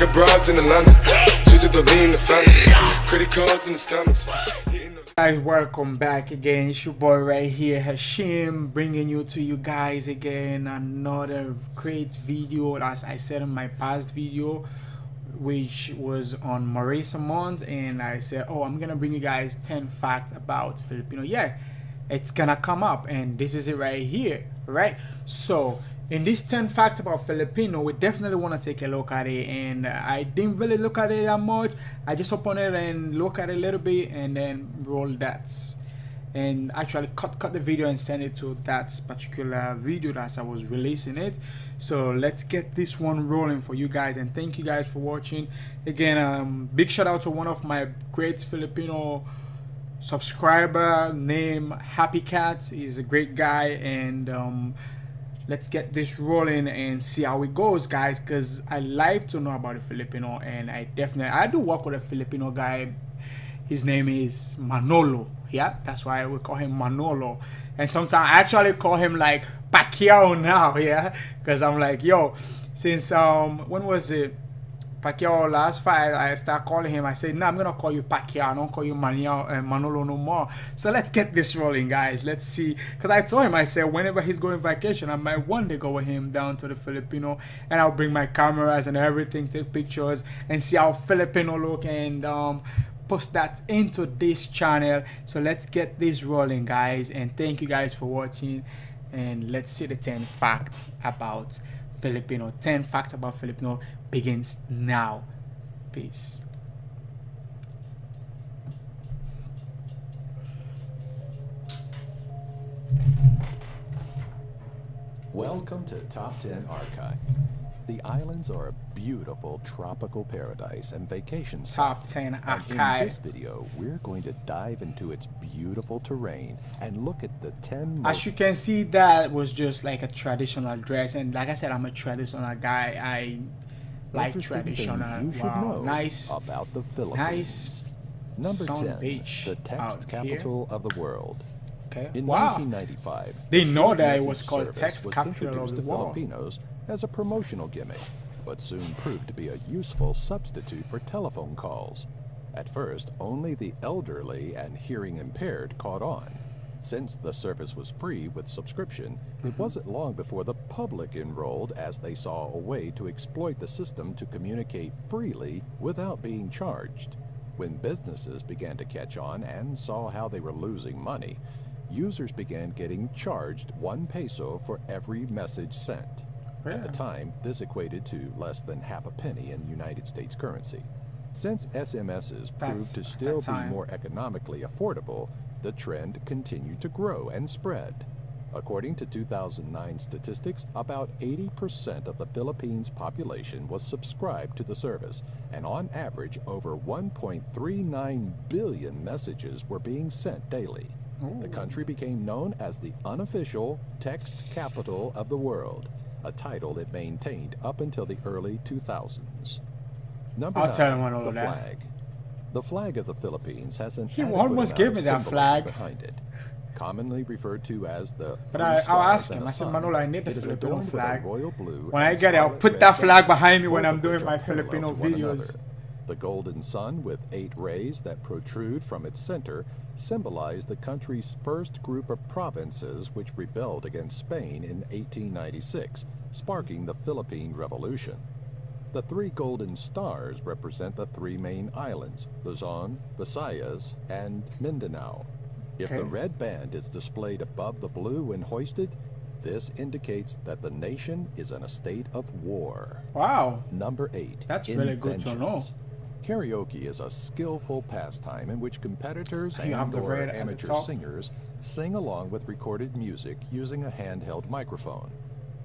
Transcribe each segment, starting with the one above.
got broads in Atlanta, just to lean the family, credit cards in the scammers. Guys, welcome back again. It's your boy right here, Hashim, bringing you guys again another great video. As I said in my past video, which was on Marisa month, and I said, oh, I'm gonna bring you guys 10 facts about Filipino. Yeah, it's gonna come up, and this is it right here, right? So in this 10 facts about Filipino, we definitely want to take a look at it, and I didn't really look at it that much. I just open it and look at it a little bit and then roll that, and actually cut the video and send it to that particular video that I was releasing it. So let's get this one rolling for you guys, and thank you guys for watching again. Big shout out to one of my great Filipino subscriber named Happy Cat. He's a great guy, and let's get this rolling and see how it goes, guys, because I like to know about a Filipino, and I do work with a Filipino guy. His name is Manolo. Yeah, that's why we call him Manolo, and sometimes I actually call him like Pacquiao now. Yeah, because I'm like, yo, since when was it, Pacquiao last fight, I start calling him. I say, no, I'm gonna call you Pacquiao. I don't call you Manolo no more. So let's get this rolling, guys. Let's see, because I told him, I said, whenever he's going vacation, I might one day go with him down to the Filipino, and I'll bring my cameras and everything, take pictures, and see how Filipino look, and post that into this channel. So let's get this rolling, guys, and thank you guys for watching, and let's see the 10 facts about Filipino. 10 facts about Filipino begins now. Peace. Welcome to Top 10 Archive. The islands are a beautiful tropical paradise and vacation spot. Top 10 Archive. And in this video, we're going to dive into its beautiful terrain and look at the 10 As you can see, that was just like a traditional dress, and like I said, I'm a traditional guy. I like traditional. You should know nice about the Philippines. Nice. Number Sun 10, beach the text capital of the world. Okay. In wow. 1995, they know that it message was called service text was capital of introduced the to world. Filipinos as a promotional gimmick, but soon proved to be a useful substitute for telephone calls. At first, only the elderly and hearing impaired caught on. Since the service was free with subscription, it wasn't long before the public enrolled, as they saw a way to exploit the system to communicate freely without being charged. When businesses began to catch on and saw how they were losing money, users began getting charged 1 peso for every message sent. Yeah. At the time, this equated to less than half a penny in United States currency. Since SMSs proved to still be more economically affordable, the trend continued to grow and spread. According to 2009 statistics, about 80% of the Philippines' population was subscribed to the service, and on average, over 1.39 billion messages were being sent daily. The country became known as the unofficial text capital of the world, a title it maintained up until the early 2000s. Number 9, the flag. The flag of the Philippines has an almost gave me that flag behind it, commonly referred to as the But I'll ask him. I said, Manolo, I need the it is Filipino adorned flag. with a royal blue When I and get it, I'll scarlet put red that flag band, behind me when both I'm of doing which my are parallel Filipino to one videos. another. The golden sun with 8 rays that protrude from its center symbolize the country's first group of provinces which rebelled against Spain in 1896, sparking the Philippine Revolution. The 3 golden stars represent the 3 main islands, Luzon, Visayas, and Mindanao. If the red band is displayed above the blue and hoisted, this indicates that the nation is in a state of war. Wow. Number 8. That's really good to know. Karaoke is a skillful pastime in which competitors and/or amateur singers sing along with recorded music using a handheld microphone.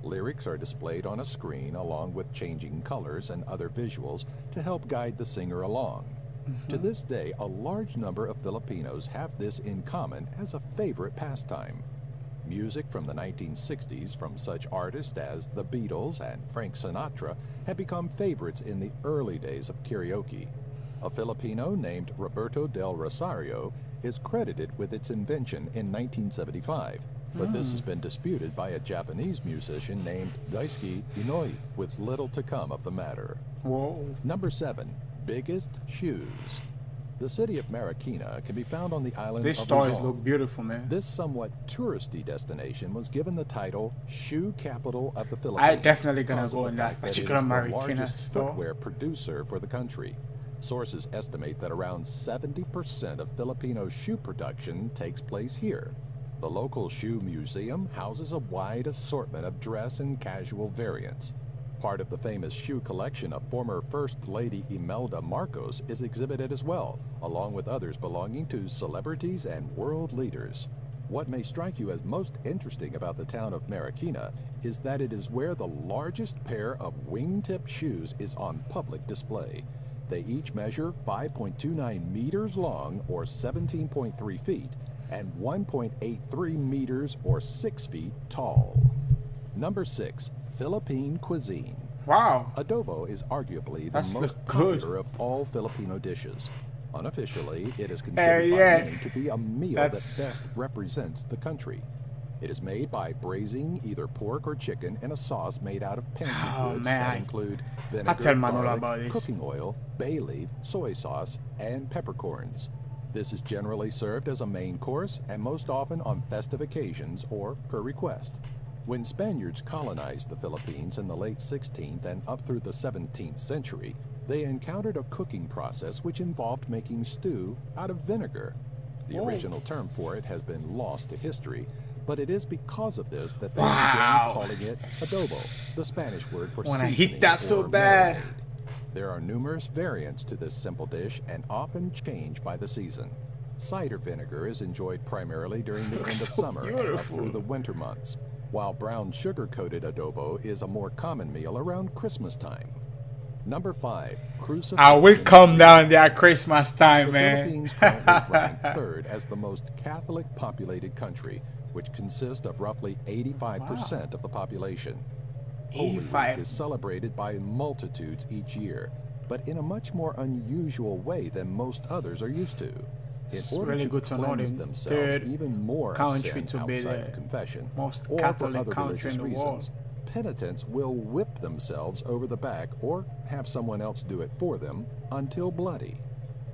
Lyrics are displayed on a screen along with changing colors and other visuals to help guide the singer along. To this day, a large number of Filipinos have this in common as a favorite pastime. Music from the 1960s from such artists as the Beatles and Frank Sinatra had become favorites in the early days of karaoke. A Filipino named Roberto del Rosario is credited with its invention in 1975. but this has been disputed by a Japanese musician named Daisuke Inoi, with little to come of the matter. Whoa. Number 7. Biggest shoes. The city of Marikina can be found on the island These of stars Luzon. look beautiful, man. This somewhat touristy destination was given the title Shoe Capital of the Philippines. I definitely gonna because of go the in that fact that particular it is the Marikina largest store. footwear producer for the country. Sources estimate that around 70% of Filipino shoe production takes place here. The local shoe museum houses a wide assortment of dress and casual variants. Part of the famous shoe collection of former First Lady Imelda Marcos is exhibited as well, along with others belonging to celebrities and world leaders. What may strike you as most interesting about the town of Marikina is that it is where the largest pair of wingtip shoes is on public display. They each measure 5.29 meters long, or 17.3 feet, and 1.83 meters, or 6 feet, tall. Number 6. Philippine cuisine. Wow. Adobo is arguably the That's most good. popular of all Filipino dishes. Unofficially, it is considered yeah. by many to be a meal That's- that best represents the country. It is made by braising either pork or chicken in a sauce made out of pantry Oh, goods man. that include I vinegar, tell Manolo garlic, about this. cooking oil, bay leaf, soy sauce, and peppercorns. This is generally served as a main course and most often on festive occasions or per request. When Spaniards colonized the Philippines in the late 16th and up through the 17th century, they encountered a cooking process which involved making stew out of vinegar. The original term for it has been lost to history, but it is because of this that they began calling it adobo, the Spanish word for Wanna seasoning hit that so or bad. marinade. There are numerous variants to this simple dish and often change by the season. Cider vinegar is enjoyed primarily during the end of so summer and up beautiful. through the winter months, while brown sugar-coated adobo is a more common meal around Christmas time. Number 5. Crucifixion. I will come down there at Christmas time, The man. Philippines currently rank third as the most Catholic populated country, which consists of roughly 85% of the population. Holy Week 85. is celebrated by multitudes each year, but in a much more unusual way than most others are used to. In It's order really to good to know cleanse the themselves third even more of country sin to be outside the of confession, most or Catholic for other country in religious the reasons, world. penitents will whip themselves over the back or have someone else do it for them until bloody.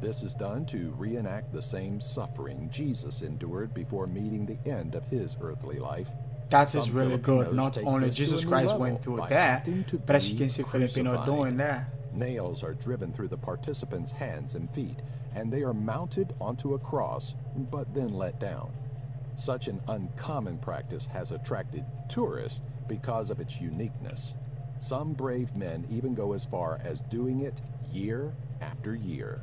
This is done to reenact the same suffering Jesus endured before meeting the end of his earthly life. That is Some really good. Filipinos Not take only this to Jesus a new Christ level went through by that, acting to but as you be can see Filipino crucified. doing that. Nails are driven through the participants' hands and feet, and they are mounted onto a cross, but then let down. Such an uncommon practice has attracted tourists because of its uniqueness. Some brave men even go as far as doing it year after year.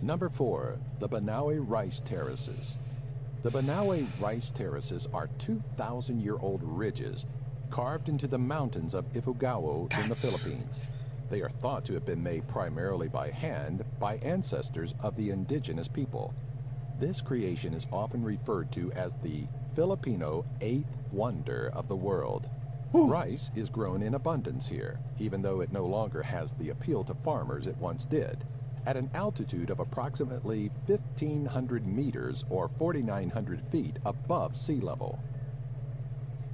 Number 4. The Banaue Rice Terraces. The Banaue Rice Terraces are 2,000-year-old ridges carved into the mountains of Ifugao in the Philippines. They are thought to have been made primarily by hand by ancestors of the indigenous people. This creation is often referred to as the Filipino eighth wonder of the world. Rice is grown in abundance here, even though it no longer has the appeal to farmers it once did. At an altitude of approximately 1,500 meters or 4,900 feet above sea level.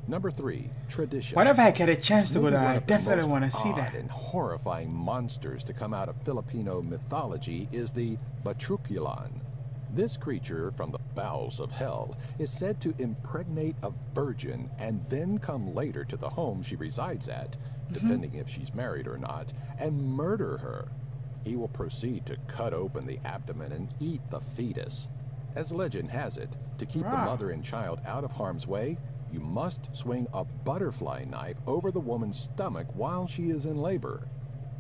Number 3, tradition. Whenever I get a chance to go Maybe there, one I of the definitely most want to see odd that. and horrifying monsters to come out of Filipino mythology is the Bachuquilan. This creature from the bowels of hell is said to impregnate a virgin and then come later to the home she resides at, depending if she's married or not, and murder her. He will proceed to cut open the abdomen and eat the fetus. As legend has it, to keep the mother and child out of harm's way, you must swing a butterfly knife over the woman's stomach while she is in labor.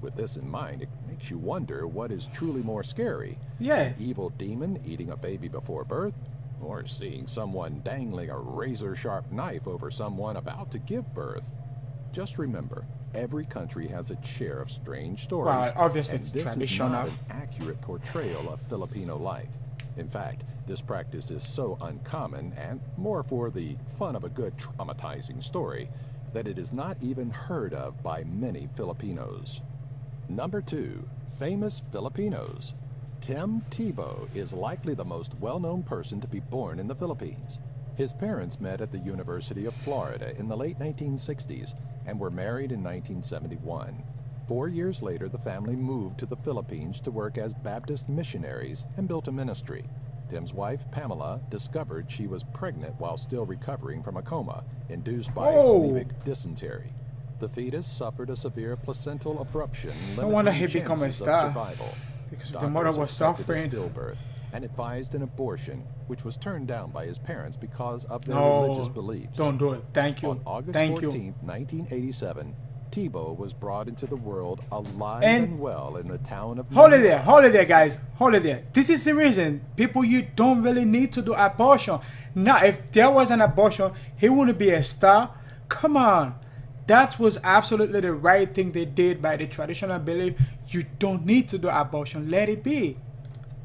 With this in mind, it makes you wonder what is truly more scary. Yeah. An evil demon eating a baby before birth, or seeing someone dangling a razor-sharp knife over someone about to give birth. Just remember, every country has its share of strange stories, Well, obviously and it's this is traditional. not an accurate portrayal of Filipino life. In fact, this practice is so uncommon and more for the fun of a good traumatizing story that it is not even heard of by many Filipinos. Number 2, famous Filipinos. Tim Tebow is likely the most well-known person to be born in the Philippines. His parents met at the University of Florida in the late 1960s and were married in 1971. 4 years later, the family moved to the Philippines to work as Baptist missionaries and built a ministry. Tim's wife, Pamela, discovered she was pregnant while still recovering from a coma induced by amoebic dysentery. The fetus suffered a severe placental abruption, limiting the chances of survival. Because the mother was suffering. Stillbirth and advised an abortion, which was turned down by his parents because of their religious beliefs. Don't do it. Thank you. On August 14th, 1987, Tebow was brought into the world alive and well in the town of... Hold it there, guys. Hold it there. This is the reason, people, you don't really need to do abortion. Now, if there was an abortion, he wouldn't be a star. Come on. That was absolutely the right thing they did by the traditional belief. You don't need to do abortion. Let it be.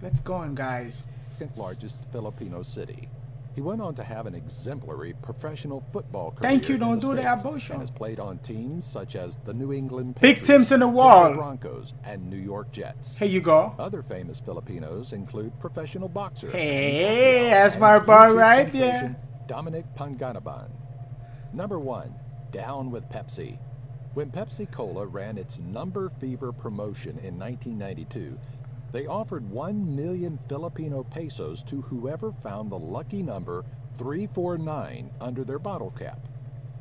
Let's go on, guys. Second largest Filipino city. He went on to have an exemplary professional football career. Thank you, don't do the abortion. And has played on teams such as the New England Patriots, big teams in the wall, Broncos, and New York Jets. Here you go. Other famous Filipinos include professional boxer. Hey, that's my boy right there. Dominic Panganaban. Number 1, down with Pepsi. When Pepsi Cola ran its Number Fever promotion in 1992, they offered 1 million Filipino pesos to whoever found the lucky number 349 under their bottle cap.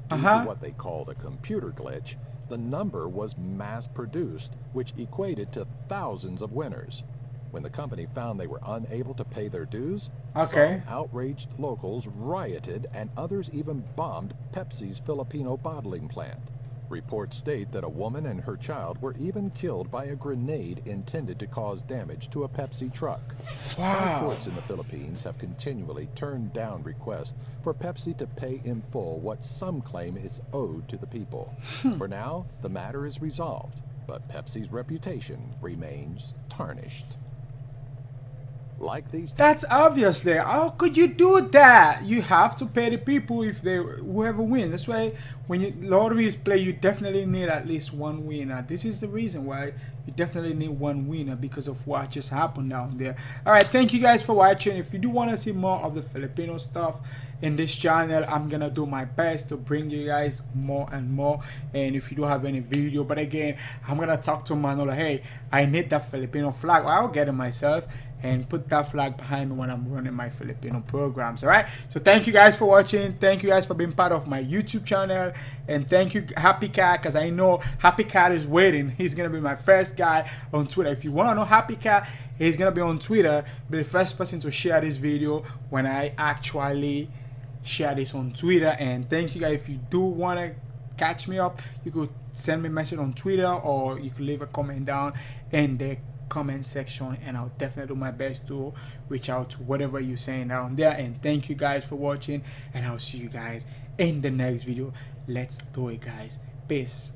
Due to what they called a computer glitch, the number was mass-produced, which equated to thousands of winners. When the company found they were unable to pay their dues, some outraged locals rioted and others even bombed Pepsi's Filipino bottling plant. Reports state that a woman and her child were even killed by a grenade intended to cause damage to a Pepsi truck. Wow. Courts in the Philippines have continually turned down requests for Pepsi to pay in full what some claim is owed to the people. For now, the matter is resolved, but Pepsi's reputation remains tarnished. Like these. That's obviously. How could you do that? You have to pay the people if they whoever wins. That's why when you lotteries play, you definitely need at least one winner. This is the reason why you definitely need one winner, because of what just happened down there. All right, thank you guys for watching. If you do want to see more of the Filipino stuff in this channel, I'm gonna do my best to bring you guys more and more. And if you do have any video, but again, I'm gonna talk to Manolo. Hey, I need that Filipino flag. Well, I'll get it myself and put that flag behind me when I'm running my Filipino programs. All right, so thank you guys for watching. Thank you guys for being part of my YouTube channel, and thank you Happy Cat, because I know Happy Cat is waiting. He's gonna be my first guy on Twitter. If you want to know Happy Cat, he's gonna be on Twitter, be the first person to share this video when I actually share this on Twitter. And thank you guys. If you do want to catch me up, you could send me a message on Twitter, or you could leave a comment down in the comment section, and I'll definitely do my best to reach out to whatever you're saying down there. And thank you guys for watching, and I'll see you guys in the next video. Let's do it, guys. Peace.